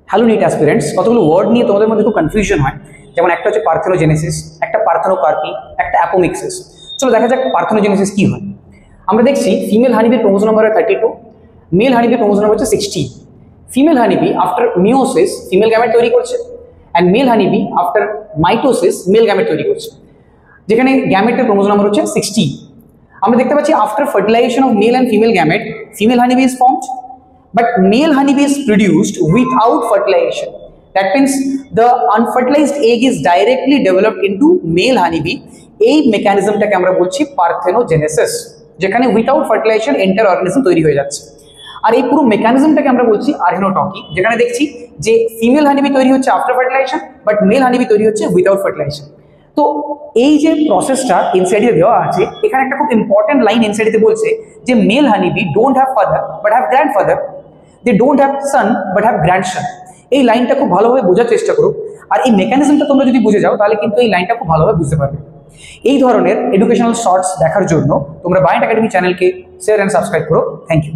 Hello NEET aspirants, কতগুলো word নিয়ে তোমাদের মধ্যে খুব কনফিউশন হয়। যেমন একটা হচ্ছে পার্থেনোজেনেসিস, একটা পার্থেনোকার্পি, একটা অ্যাপোমিক্সিস। চলো দেখা যাক পার্থেনোজেনেসিস কি হয়। আমরা দেখছি ফিমেল হানিবির ক্রোমোজোম নাম্বার 32, মেল হানিবির ক্রোমোজোম নাম্বার হচ্ছে 60। Female honeybee after meiosis female gamete তৈরি করছে, and male honeybee after mitosis male gamete তৈরি করছে, যেখানে গ্যামেটের ক্রোমোজোম নাম্বার হচ্ছে 60। আমরা দেখতে পাচ্ছি after fertilization of male and female gamete female honeybee is formed, but male honeybee is produced without fertilization. That means the unfertilized egg is directly developed into male honeybee. এই মেকানিজমটাকে আমরা বলছি parthenogenesis, যেখানে without fertilisation enter organism তৈরি হয়ে যাচ্ছে। আর এই পুরো মেকানিজমটাকে আমরা বলছি আর্হেনোটকি, যেখানে দেখছি যে ফিমেল হানিবি তৈরি হচ্ছে after fertilization, but male honeybee তৈরি হচ্ছে উইথাউট ফার্টিলাইজেশন। তো এই যে প্রসেসটা এনসাইডে দেওয়া আছে, এখানে একটা খুব ইম্পর্টেন্ট লাইন এনসাইডে বলছে যে male honeybee don't have father but have grandfather, they don't have son but have grandson। এই লাইনটা খুব ভালোভাবে বোঝার চেষ্টা করো, আর এই মেকানিজমটা তোমরা যদি বুঝে যাও তাহলে কিন্তু এই লাইনটা খুব ভালোভাবে বুঝতে পারবে। এই ধরনের এডুকেশনাল শর্টস দেখার জন্য তোমরা বায়োনিট একাডেমি চ্যানেলকে শেয়ার এন্ড সাবস্ক্রাইব করো। Thank you.